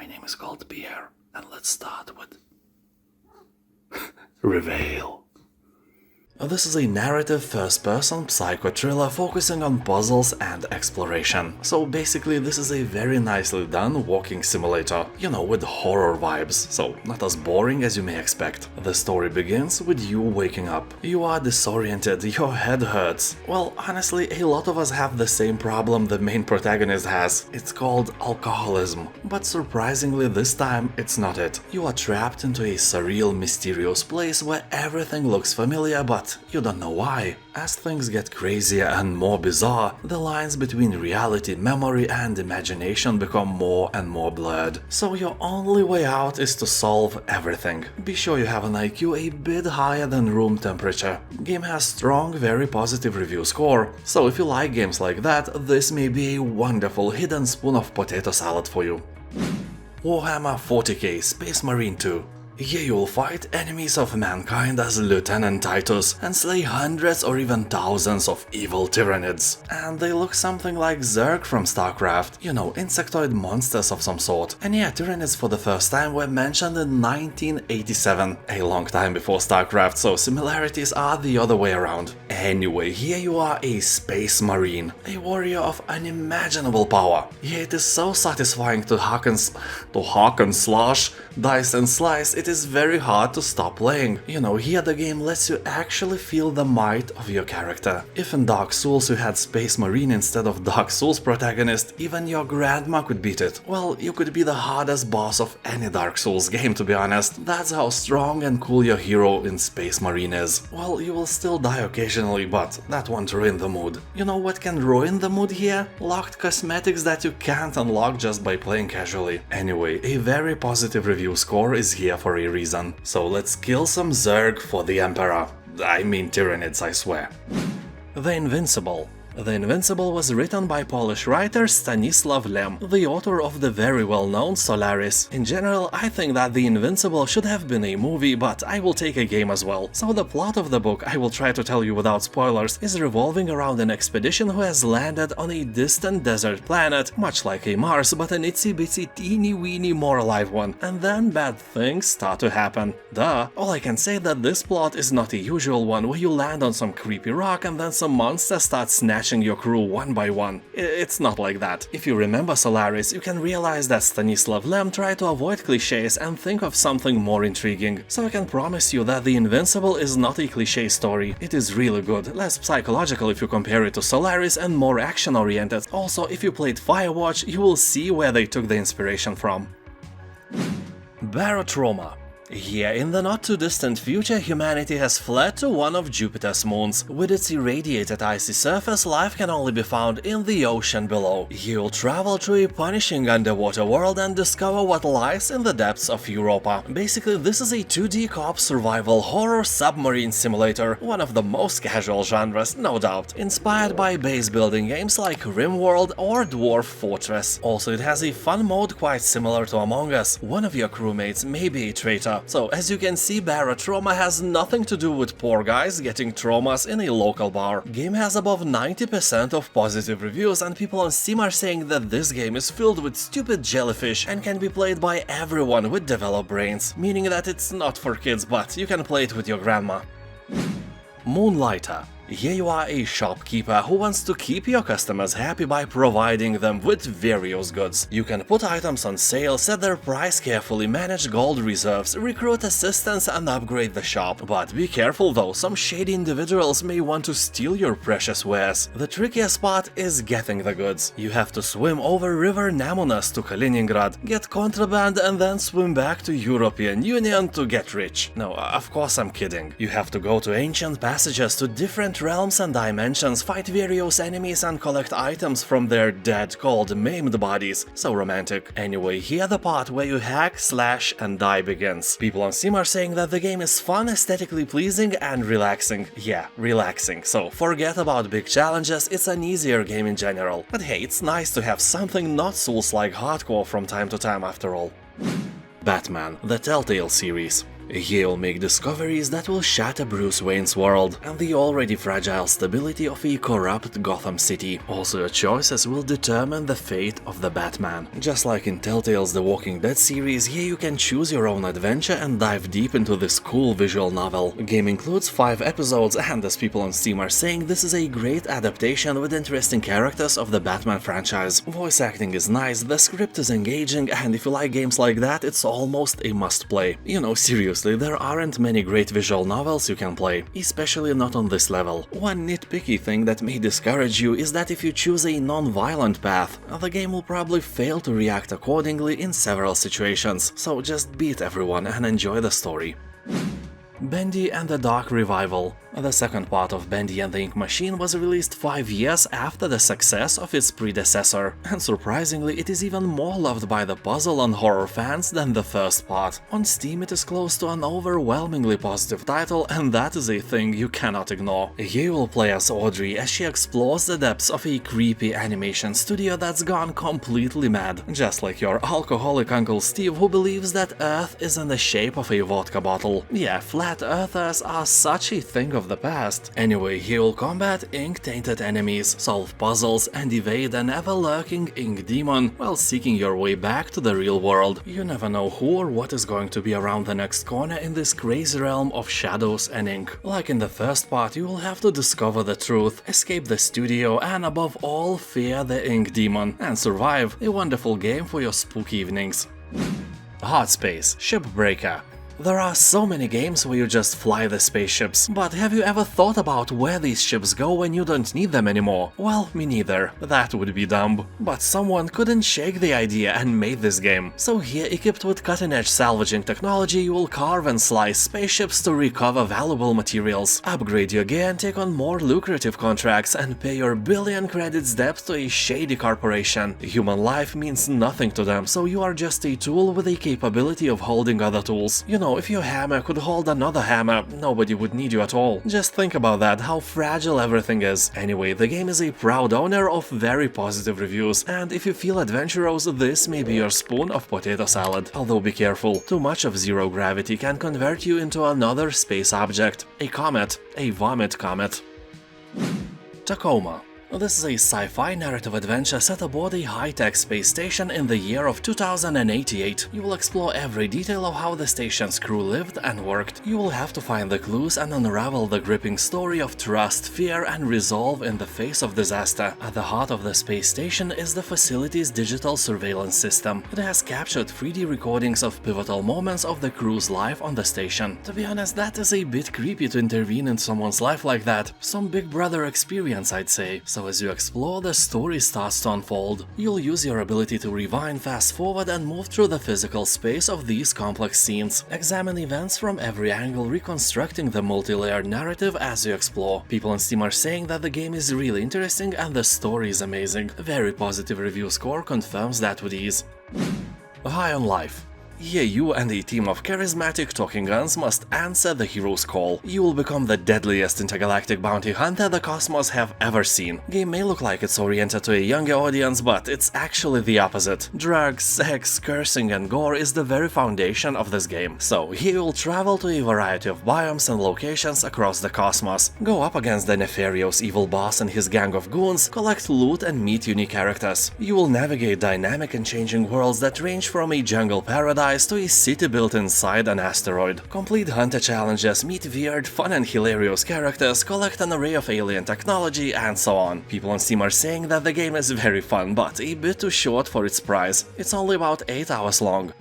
name is called Beer, and let's start with REVEIL. This is a narrative first-person psycho thriller focusing on puzzles and exploration. So basically this is a very nicely done walking simulator, you know, with horror vibes, so not as boring as you may expect. The story begins with you waking up. You are disoriented, your head hurts. Well, honestly, a lot of us have the same problem the main protagonist has. It's called alcoholism. But surprisingly this time, it's not it. You are trapped into a surreal, mysterious place where everything looks familiar, but you don't know why. As things get crazier and more bizarre, the lines between reality, memory and imagination become more and more blurred. So your only way out is to solve everything. Be sure you have an IQ a bit higher than room temperature. Game has strong, very positive review score, so if you like games like that, this may be a wonderful hidden spoon of potato salad for you. Warhammer 40k Space Marine 2. Here you'll fight enemies of mankind as Lieutenant Titus and slay hundreds or even thousands of evil tyrannids. And they look something like Zerg from StarCraft, you know, insectoid monsters of some sort. And yeah, tyrannids for the first time were mentioned in 1987, a long time before StarCraft, so similarities are the other way around. Anyway, here you are a Space Marine, a warrior of unimaginable power. Yeah, it is so satisfying to hack and slash, dice and slice, it is very hard to stop playing. You know, here the game lets you actually feel the might of your character. If in Dark Souls you had Space Marine instead of Dark Souls protagonist, even your grandma could beat it. Well, you could be the hardest boss of any Dark Souls game, to be honest. That's how strong and cool your hero in Space Marine is. Well, you will still die occasionally, but that won't ruin the mood. You know what can ruin the mood here? Locked cosmetics that you can't unlock just by playing casually. Anyway, a very positive review score is here for a reason. So let's kill some Zerg for the Emperor. I mean Tyranids, I swear. The Invincible. The Invincible was written by Polish writer Stanisław Lem, the author of the very well-known Solaris. In general, I think that The Invincible should have been a movie, but I will take a game as well. So the plot of the book, I will try to tell you without spoilers, is revolving around an expedition who has landed on a distant desert planet, much like a Mars, but an itsy-bitsy teeny-weeny more alive one. And then bad things start to happen. Duh. All I can say that this plot is not a usual one where you land on some creepy rock and then some monsters start snatching your crew one by one. It's not like that. If you remember Solaris, you can realize that Stanisław Lem tried to avoid cliches and think of something more intriguing. So I can promise you that The Invincible is not a cliché story. It is really good, less psychological if you compare it to Solaris and more action-oriented. Also, if you played Firewatch, you will see where they took the inspiration from. Barotrauma. Here, in the not-too-distant future, humanity has fled to one of Jupiter's moons. With its irradiated icy surface, life can only be found in the ocean below. You'll travel through a punishing underwater world and discover what lies in the depths of Europa. Basically, this is a 2D co-op survival horror submarine simulator, one of the most casual genres, no doubt, inspired by base-building games like RimWorld or Dwarf Fortress. Also, it has a fun mode quite similar to Among Us. One of your crewmates may be a traitor. So, as you can see, Barotrauma has nothing to do with poor guys getting traumas in a local bar. Game has above 90% of positive reviews, and people on Steam are saying that this game is filled with stupid jellyfish and can be played by everyone with developed brains, meaning that it's not for kids, but you can play it with your grandma. Moonlighter. Here you are a shopkeeper who wants to keep your customers happy by providing them with various goods. You can put items on sale, set their price carefully, manage gold reserves, recruit assistants and upgrade the shop. But be careful though, some shady individuals may want to steal your precious wares. The trickiest part is getting the goods. You have to swim over River Nemunas to Kaliningrad, get contraband and then swim back to European Union to get rich. No, of course I'm kidding. You have to go to ancient passages to different realms and dimensions, fight various enemies and collect items from their dead, cold, maimed bodies. So romantic. Anyway, here the part where you hack, slash and die begins. People on Steam are saying that the game is fun, aesthetically pleasing and relaxing. Yeah, relaxing. So forget about big challenges, it's an easier game in general. But hey, it's nice to have something not Souls-like hardcore from time to time after all. Batman, the Telltale series. You'll make discoveries that will shatter Bruce Wayne's world and the already fragile stability of a corrupt Gotham City. Also, your choices will determine the fate of the Batman. Just like in Telltale's The Walking Dead series, here you can choose your own adventure and dive deep into this cool visual novel. The game includes 5 episodes, and as people on Steam are saying, this is a great adaptation with interesting characters of the Batman franchise. Voice acting is nice, the script is engaging, and if you like games like that, it's almost a must-play. You know, seriously, there aren't many great visual novels you can play, especially not on this level. One nitpicky thing that may discourage you is that if you choose a non-violent path, the game will probably fail to react accordingly in several situations, so just beat everyone and enjoy the story. Bendy and the Dark Revival. The second part of Bendy and the Ink Machine was released 5 years after the success of its predecessor, and surprisingly it is even more loved by the puzzle and horror fans than the first part. On Steam it is close to an overwhelmingly positive title, and that is a thing you cannot ignore. You will play as Audrey as she explores the depths of a creepy animation studio that's gone completely mad, just like your alcoholic Uncle Steve who believes that Earth is in the shape of a vodka bottle. Yeah, flat earthers are such a thing of the past. Anyway, he will combat ink-tainted enemies, solve puzzles, and evade an ever-lurking ink demon while seeking your way back to the real world. You never know who or what is going to be around the next corner in this crazy realm of shadows and ink. Like in the first part, you will have to discover the truth, escape the studio, and above all, fear the ink demon, and survive. A wonderful game for your spooky evenings. Hardspace, Shipbreaker. There are so many games where you just fly the spaceships, but have you ever thought about where these ships go when you don't need them anymore? Well, me neither. That would be dumb. But someone couldn't shake the idea and made this game. So here, equipped with cutting-edge salvaging technology, you will carve and slice spaceships to recover valuable materials, upgrade your gear and take on more lucrative contracts, and pay your billion credits debt to a shady corporation. Human life means nothing to them, so you are just a tool with a capability of holding other tools. You know, if your hammer could hold another hammer, nobody would need you at all. Just think about that, how fragile everything is. Anyway, the game is a proud owner of very positive reviews, and if you feel adventurous, this may be your spoon of potato salad. Although be careful, too much of zero gravity can convert you into another space object. A comet. A vomit comet. Tacoma. This is a sci-fi narrative adventure set aboard a high-tech space station in the year of 2088. You will explore every detail of how the station's crew lived and worked. You will have to find the clues and unravel the gripping story of trust, fear, and resolve in the face of disaster. At the heart of the space station is the facility's digital surveillance system. It has captured 3D recordings of pivotal moments of the crew's life on the station. To be honest, that is a bit creepy to intervene in someone's life like that. Some Big Brother experience, I'd say. So as you explore, the story starts to unfold. You'll use your ability to rewind, fast forward, and move through the physical space of these complex scenes. Examine events from every angle, reconstructing the multi-layered narrative as you explore. People on Steam are saying that the game is really interesting and the story is amazing. A very positive review score confirms that with ease. High on Life. Here you and a team of charismatic talking guns must answer the hero's call. You will become the deadliest intergalactic bounty hunter the cosmos have ever seen. Game may look like it's oriented to a younger audience, but it's actually the opposite. Drugs, sex, cursing and gore is the very foundation of this game. So here you'll travel to a variety of biomes and locations across the cosmos. Go up against the nefarious evil boss and his gang of goons, collect loot and meet unique characters. You will navigate dynamic and changing worlds that range from a jungle paradise to a city built inside an asteroid. Complete hunter challenges, meet weird, fun and hilarious characters, collect an array of alien technology, and so on. People on Steam are saying that the game is very fun, but a bit too short for its price. It's only about 8 hours long.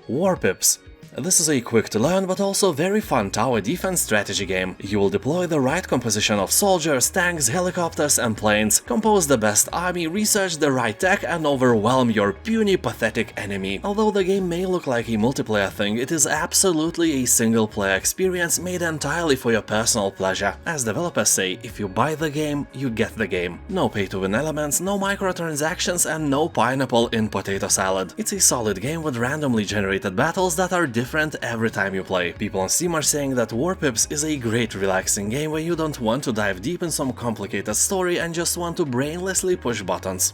Warpips. This is a quick-to-learn but also very fun tower defense strategy game. You will deploy the right composition of soldiers, tanks, helicopters and planes, compose the best army, research the right tech and overwhelm your puny, pathetic enemy. Although the game may look like a multiplayer thing, it is absolutely a single-player experience made entirely for your personal pleasure. As developers say, if you buy the game, you get the game. No pay-to-win elements, no microtransactions and no pineapple in potato salad. It's a solid game with randomly generated battles that are different every time you play. People on Steam are saying that Warpips is a great relaxing game where you don't want to dive deep in some complicated story and just want to brainlessly push buttons.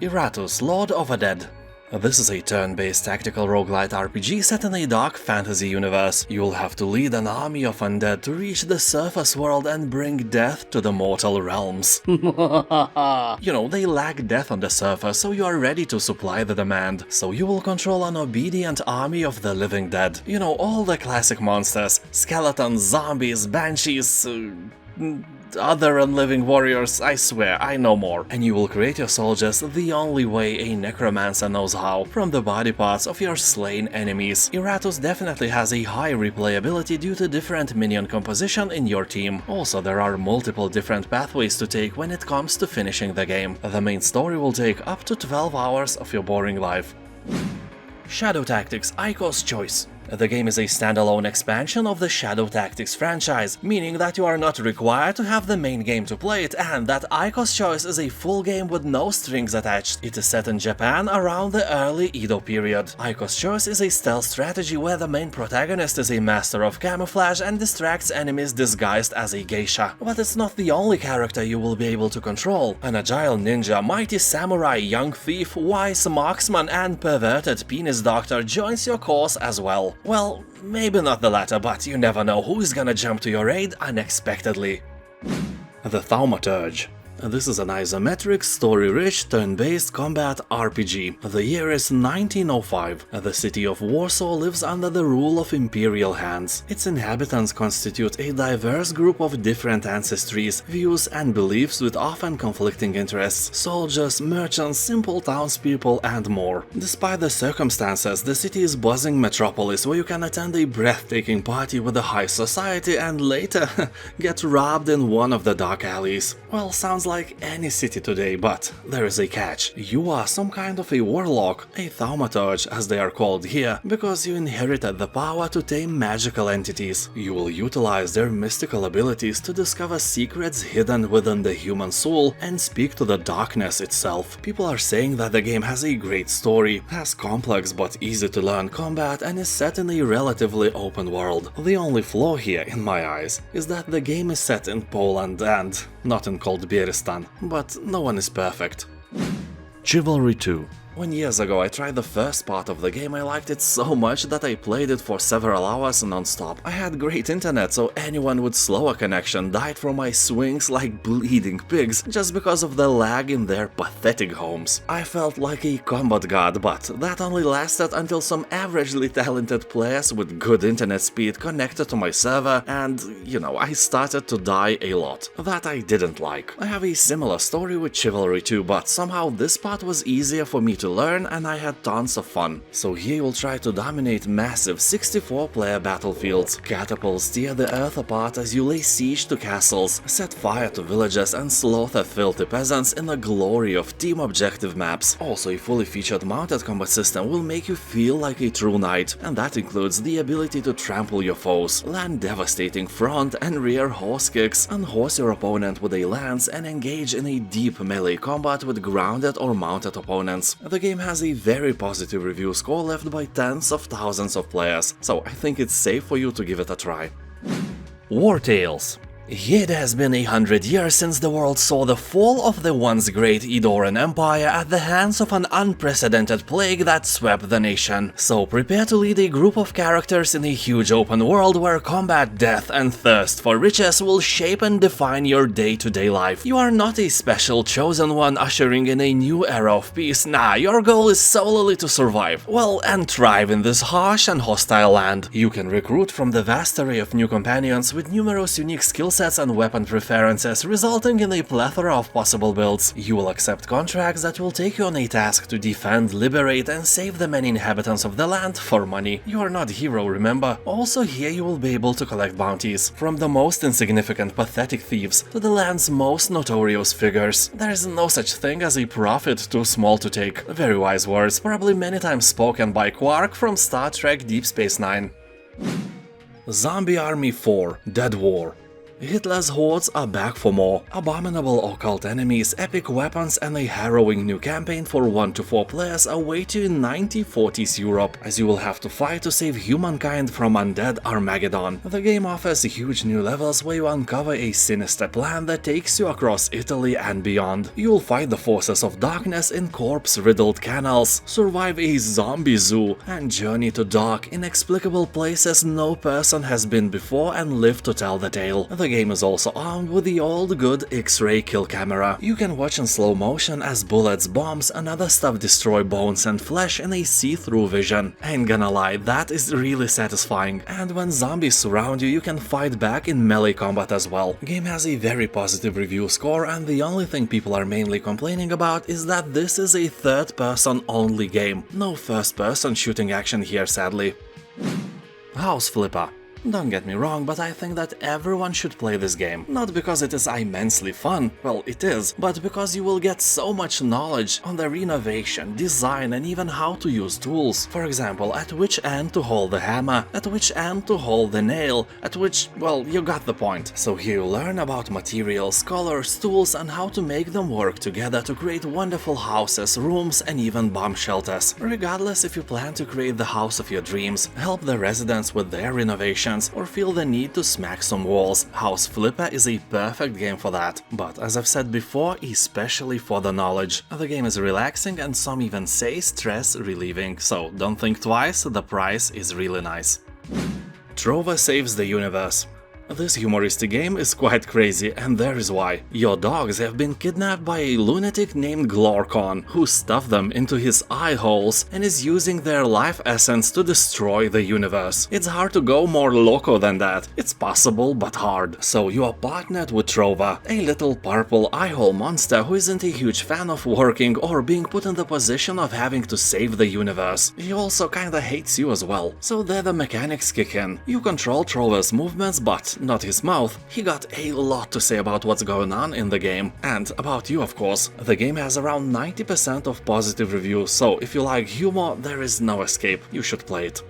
Iratus, Lord of the Dead. This is a turn-based tactical roguelite RPG set in a dark fantasy universe. You'll have to lead an army of undead to reach the surface world and bring death to the mortal realms. You know, they lack death on the surface, so you are ready to supply the demand. So you will control an obedient army of the living dead. You know, all the classic monsters: skeletons, zombies, banshees, other unliving warriors. I swear, I know more. And you will create your soldiers the only way a necromancer knows how, from the body parts of your slain enemies. Iratus definitely has a high replayability due to different minion composition in your team. Also, there are multiple different pathways to take when it comes to finishing the game. The main story will take up to 12 hours of your boring life. Shadow Tactics: Aiko's Choice. The game is a standalone expansion of the Shadow Tactics franchise, meaning that you are not required to have the main game to play it, and that Aiko's Choice is a full game with no strings attached. It is set in Japan around the early Edo period. Aiko's Choice is a stealth strategy where the main protagonist is a master of camouflage and distracts enemies disguised as a geisha. But it's not the only character you will be able to control. An agile ninja, mighty samurai, young thief, wise marksman, and perverted penis doctor joins your course as well. Well, maybe not the latter, but you never know who is gonna jump to your aid unexpectedly. The Thaumaturge. This is an isometric, story-rich, turn-based combat RPG. The year is 1905. The city of Warsaw lives under the rule of imperial hands. Its inhabitants constitute a diverse group of different ancestries, views and beliefs with often conflicting interests: soldiers, merchants, simple townspeople, and more. Despite the circumstances, the city is a buzzing metropolis where you can attend a breathtaking party with the high society and later get robbed in one of the dark alleys. Well, sounds like any city today, but there is a catch. You are some kind of a warlock, a Thaumaturge as they are called here, because you inherited the power to tame magical entities. You will utilize their mystical abilities to discover secrets hidden within the human soul and speak to the darkness itself. People are saying that the game has a great story, has complex but easy to learn combat, and is set in a relatively open world. The only flaw here, in my eyes, is that the game is set in Poland and not in Cold Bieristan, but no one is perfect. Chivalry 2. When years ago I tried the first part of the game, I liked it so much that I played it for several hours non-stop. I had great internet, so anyone with slower connection died from my swings like bleeding pigs just because of the lag in their pathetic homes. I felt like a combat god, but that only lasted until some averagely talented players with good internet speed connected to my server and, you know, I started to die a lot. That I didn't like. I have a similar story with Chivalry 2, but somehow this part was easier for me to learn and I had tons of fun. So here you'll try to dominate massive 64-player battlefields. Catapults tear the earth apart as you lay siege to castles, set fire to villages and slaughter filthy peasants in the glory of team objective maps. Also, a fully featured mounted combat system will make you feel like a true knight, and that includes the ability to trample your foes, land devastating front and rear horse kicks, unhorse your opponent with a lance and engage in a deep melee combat with grounded or mounted opponents. The game has a very positive review score left by tens of thousands of players, so I think it's safe for you to give it a try. Wartales. It has been 100 years since the world saw the fall of the once great Edoran Empire at the hands of an unprecedented plague that swept the nation. So prepare to lead a group of characters in a huge open world where combat, death and thirst for riches will shape and define your day-to-day life. You are not a special chosen one ushering in a new era of peace. Nah, your goal is solely to survive, well, and thrive in this harsh and hostile land. You can recruit from the vast array of new companions with numerous unique skill sets and weapon preferences, resulting in a plethora of possible builds. You will accept contracts that will take you on a task to defend, liberate and save the many inhabitants of the land for money. You are not a hero, remember? Also here you will be able to collect bounties, from the most insignificant pathetic thieves to the land's most notorious figures. There is no such thing as a profit too small to take. Very wise words, probably many times spoken by Quark from Star Trek Deep Space Nine. Zombie Army 4: Dead War. Hitler's hordes are back for more. Abominable occult enemies, epic weapons, and a harrowing new campaign for 1 to 4 players await you in 1940s Europe, as you will have to fight to save humankind from undead Armageddon. The game offers huge new levels where you uncover a sinister plan that takes you across Italy and beyond. You will fight the forces of darkness in corpse-riddled canals, survive a zombie zoo, and journey to dark, inexplicable places no person has been before and live to tell the tale. The game is also armed with the old good X-ray kill camera. You can watch in slow motion as bullets, bombs, and other stuff destroy bones and flesh in a see-through vision. Ain't gonna lie, that is really satisfying. And when zombies surround you, you can fight back in melee combat as well. Game has a very positive review score, and the only thing people are mainly complaining about is that this is a third-person only game. No first-person shooting action here, sadly. House Flipper. Don't get me wrong, but I think that everyone should play this game. Not because it is immensely fun, well, it is, but because you will get so much knowledge on the renovation, design, and even how to use tools. For example, at which end to hold the hammer, at which end to hold the nail, at which, well, you got the point. So here you learn about materials, colors, tools, and how to make them work together to create wonderful houses, rooms, and even bomb shelters. Regardless if you plan to create the house of your dreams, help the residents with their renovation, or feel the need to smack some walls, House Flipper is a perfect game for that. But as I've said before, especially for the knowledge. The game is relaxing and some even say stress relieving, so don't think twice, the price is really nice. Trover saves the universe. This humoristic game is quite crazy, and there is why. Your dogs have been kidnapped by a lunatic named Glorcon, who stuffed them into his eye holes and is using their life essence to destroy the universe. It's hard to go more loco than that. It's possible, but hard. So you are partnered with Trover, a little purple eye-hole monster who isn't a huge fan of working or being put in the position of having to save the universe. He also kinda hates you as well. So there the mechanics kick in. You control Trover's movements, but not his mouth. He got a lot to say about what's going on in the game, and about you, of course. The game has around 90% of positive reviews, so if you like humor, there is no escape. You should play it.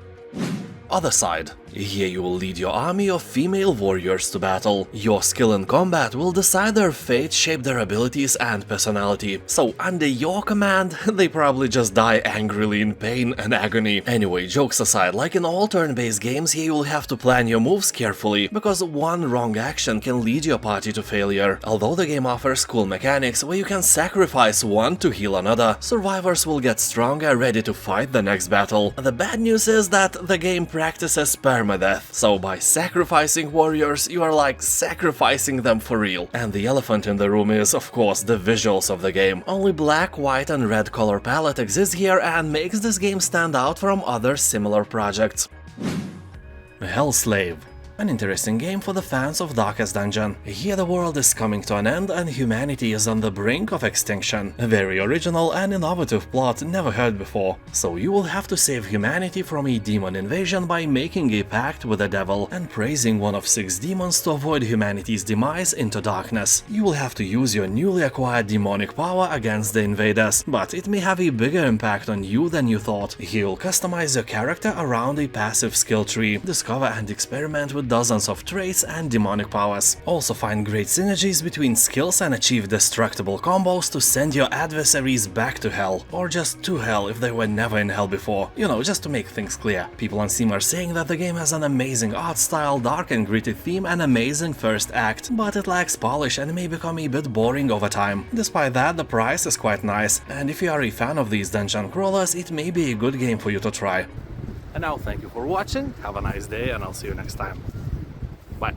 Othercide. Here you will lead your army of female warriors to battle. Your skill in combat will decide their fate, shape their abilities and personality. So under your command, they probably just die angrily in pain and agony. Anyway, jokes aside, like in all turn-based games, here you will have to plan your moves carefully, because one wrong action can lead your party to failure. Although the game offers cool mechanics where you can sacrifice one to heal another, survivors will get stronger, ready to fight the next battle. The bad news is that the game practices permadeath, so by sacrificing warriors, you are like sacrificing them for real. And the elephant in the room is, of course, the visuals of the game. Only black, white and red color palette exists here and makes this game stand out from other similar projects. Hellslave. An interesting game for the fans of Darkest Dungeon. Here the world is coming to an end and humanity is on the brink of extinction. A very original and innovative plot never heard before. So you will have to save humanity from a demon invasion by making a pact with the devil and praising one of 6 demons to avoid humanity's demise into darkness. You will have to use your newly acquired demonic power against the invaders, but it may have a bigger impact on you than you thought. Here you'll customize your character around a passive skill tree, discover and experiment with dozens of traits and demonic powers. Also find great synergies between skills and achieve destructible combos to send your adversaries back to hell, or just to hell if they were never in hell before. You know, just to make things clear. People on Steam are saying that the game has an amazing art style, dark and gritty theme and amazing first act, but it lacks polish and may become a bit boring over time. Despite that, the price is quite nice, and if you are a fan of these dungeon crawlers, it may be a good game for you to try. And now thank you for watching, have a nice day, and I'll see you next time. Bye.